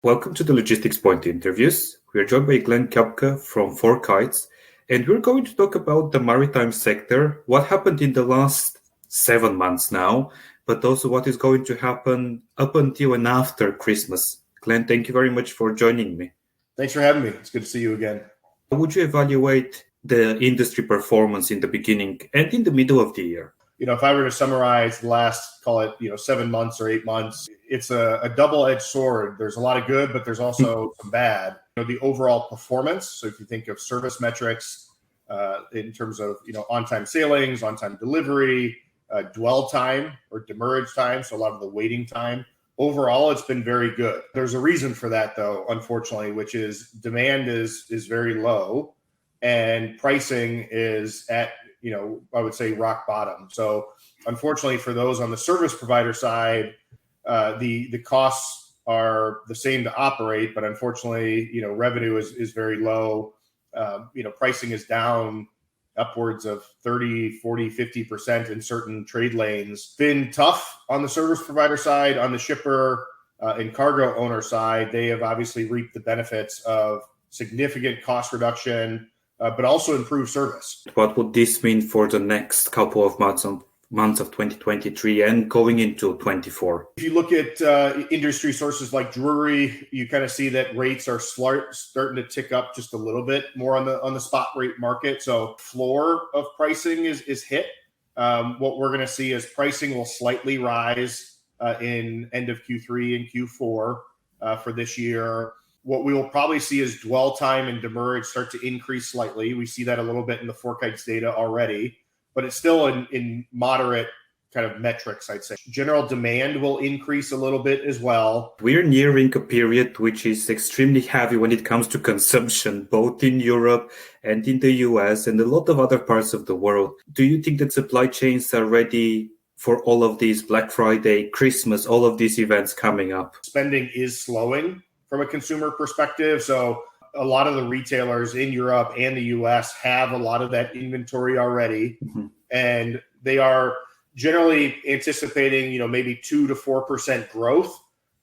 Welcome to the Logistics Point interviews. We are joined by Glenn Koepke from FourKites, and we're going to talk about the maritime sector, what happened in the last 7 months now, but also what is going to happen up until and after Christmas. Glenn, thank you very much for joining me. Thanks for having me. It's good to see you again. How would you evaluate the industry performance in the beginning and in the middle of the year? If I were to summarize the last, call it, 7 months or 8 months, it's a double-edged sword. There's a lot of good, but there's also some bad. The overall performance. So if you think of service metrics in terms of, on-time sailings, on-time delivery, dwell time or demurrage time, so a lot of the waiting time. Overall, it's been very good. There's a reason for that, though, unfortunately, which is demand is very low and pricing is at I would say rock bottom. So unfortunately for those on the service provider side, the costs are the same to operate, but unfortunately, revenue is very low. Pricing is down upwards of 30, 40, 50% in certain trade lanes. Been tough on the service provider side. On the shipper and cargo owner side, they have obviously reaped the benefits of significant cost reduction, but also improved service. What would this mean for the next couple of months of 2023 and going into 24? If you look at industry sources like Drewry, you kind of see that rates are starting to tick up just a little bit more on the spot rate market. So floor of pricing is hit. What we're going to see is pricing will slightly rise in end of Q3 and Q4 for this year. What we will probably see is dwell time and demurrage start to increase slightly. We see that a little bit in the FourKites data already, but it's still in moderate kind of metrics, I'd say. General demand will increase a little bit as well. We're nearing a period which is extremely heavy when it comes to consumption, both in Europe and in the US and a lot of other parts of the world. Do you think that supply chains are ready for all of these Black Friday, Christmas, all of these events coming up? Spending is slowing from a consumer perspective. So a lot of the retailers in Europe and the US have a lot of that inventory already. Mm-hmm. And they are generally anticipating, maybe 2 to 4% growth,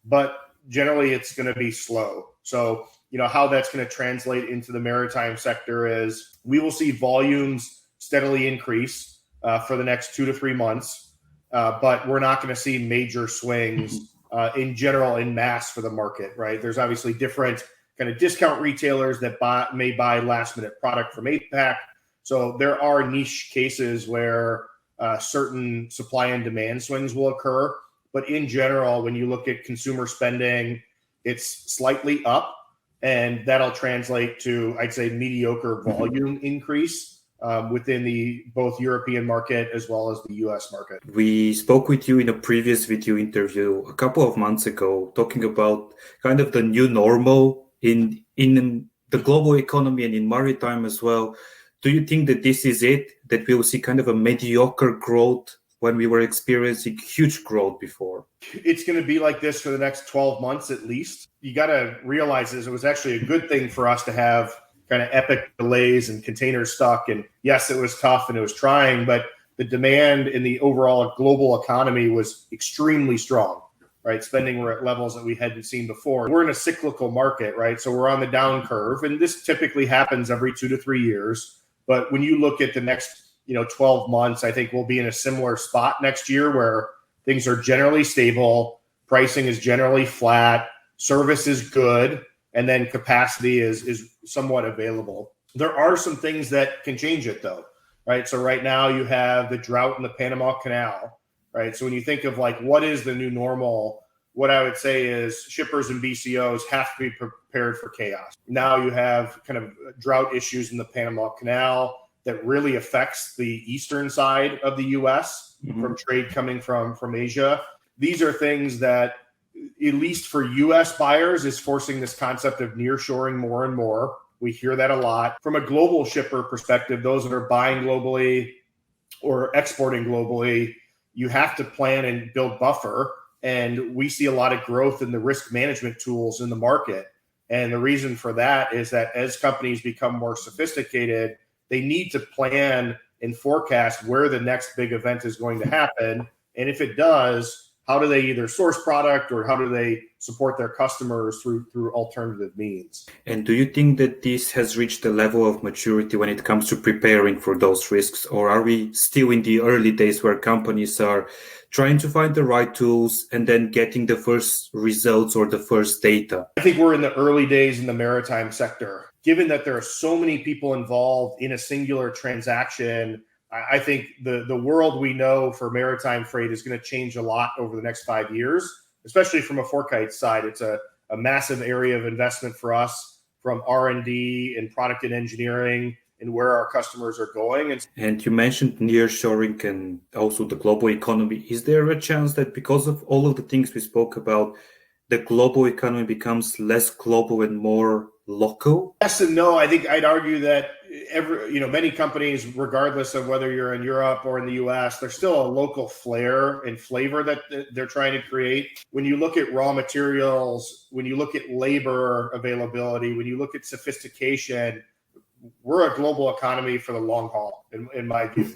but generally it's going to be slow. So, how that's going to translate into the maritime sector is we will see volumes steadily increase for the next 2 to 3 months, but we're not going to see major swings in general in mass for the market, right? There's obviously different kind of discount retailers that may buy last minute product from 8-pack. So there are niche cases where certain supply and demand swings will occur. But in general, when you look at consumer spending, it's slightly up, and that'll translate to, I'd say, mediocre volume increase within the both European market as well as the US market. We spoke with you in a previous video interview a couple of months ago, talking about kind of the new normal in the global economy and in maritime as well. Do you think that this is it, that we will see kind of a mediocre growth when we were experiencing huge growth before? It's going to be like this for the next 12 months at least. You got to realize this, it was actually a good thing for us to have kind of epic delays and containers stuck. And yes, it was tough and it was trying, but the demand in the overall global economy was extremely strong, right? Spending were at levels that we hadn't seen before. We're in a cyclical market, right? So we're on the down curve, and this typically happens every 2 to 3 years. But when you look at the next, 12 months, I think we'll be in a similar spot next year where things are generally stable, pricing is generally flat, service is good, and then capacity is somewhat available. There are some things that can change it though, right? So right now you have the drought in the Panama Canal, right? So when you think of like, what is the new normal? What I would say is shippers and BCOs have to be prepared for chaos. Now you have kind of drought issues in the Panama Canal that really affects the eastern side of the U.S. From trade coming from Asia. These are things that, at least for U.S. buyers, is forcing this concept of nearshoring more and more. We hear that a lot. From a global shipper perspective, those that are buying globally or exporting globally, you have to plan and build buffer. And we see a lot of growth in the risk management tools in the market. And the reason for that is that as companies become more sophisticated, they need to plan and forecast where the next big event is going to happen. And if it does, how do they either source product or how do they support their customers through alternative means. And do you think that this has reached a level of maturity when it comes to preparing for those risks? Or are we still in the early days where companies are trying to find the right tools and then getting the first results or the first data? I think we're in the early days in the maritime sector. Given that there are so many people involved in a singular transaction, I think the world we know for maritime freight is going to change a lot over the next 5 years, especially from a FourKites side. It's a massive area of investment for us from R&D and product and engineering and where our customers are going. And you mentioned nearshoring and also the global economy. Is there a chance that because of all of the things we spoke about, the global economy becomes less global and more local? Yes and no. I think I'd argue that many companies, regardless of whether you're in Europe or in the US, there's still a local flair and flavor that they're trying to create. When you look at raw materials, when you look at labor availability, when you look at sophistication, we're a global economy for the long haul, in my view.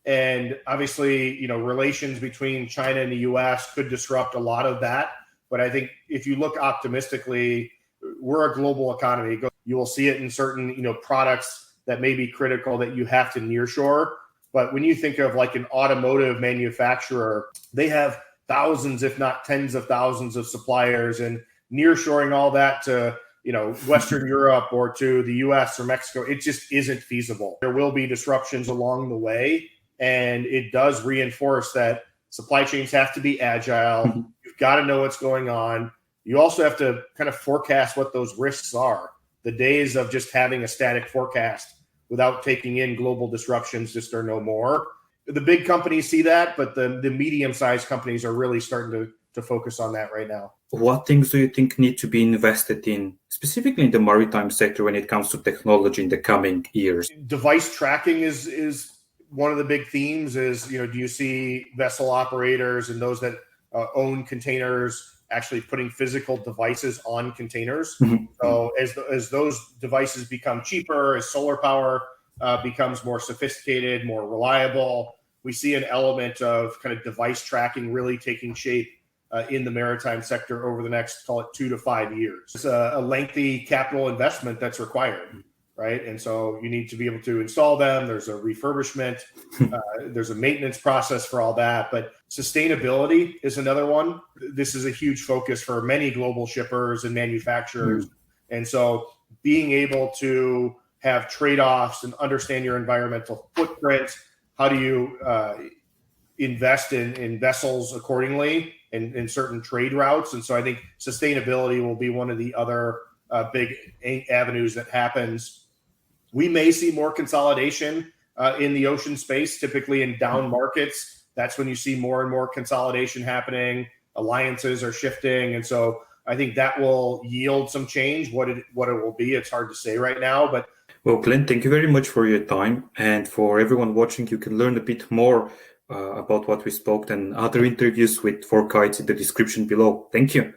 And obviously, relations between China and the US could disrupt a lot of that. But I think if you look optimistically, we're a global economy. You will see it in certain, products that may be critical that you have to nearshore. But when you think of like an automotive manufacturer, they have thousands, if not tens of thousands of suppliers, and nearshoring all that to Western Europe or to the US or Mexico, it just isn't feasible. There will be disruptions along the way, and it does reinforce that supply chains have to be agile. You've got to know what's going on. You also have to kind of forecast what those risks are. The days of just having a static forecast without taking in global disruptions just are no more. The big companies see that, but the medium-sized companies are really starting to focus on that right now. What things do you think need to be invested in, specifically in the maritime sector, when it comes to technology in the coming years? Device tracking is one of the big themes. Do you see vessel operators and those that own containers actually putting physical devices on containers? So as those devices become cheaper, as solar power becomes more sophisticated, more reliable, we see an element of kind of device tracking really taking shape in the maritime sector over the next, call it 2 to 5 years. It's a lengthy capital investment that's required, right? And so you need to be able to install them. There's a refurbishment. There's a maintenance process for all that. But sustainability is another one. This is a huge focus for many global shippers and manufacturers. And so being able to have trade-offs and understand your environmental footprint, how do you invest in vessels accordingly in certain trade routes? And so I think sustainability will be one of the other big avenues that happens. We may see more consolidation in the ocean space, typically in down markets. That's when you see more and more consolidation happening. Alliances are shifting. And so I think that will yield some change. What it will be, it's hard to say right now. But well, Glenn, thank you very much for your time. And for everyone watching, you can learn a bit more about what we spoke and other interviews with FourKites in the description below. Thank you.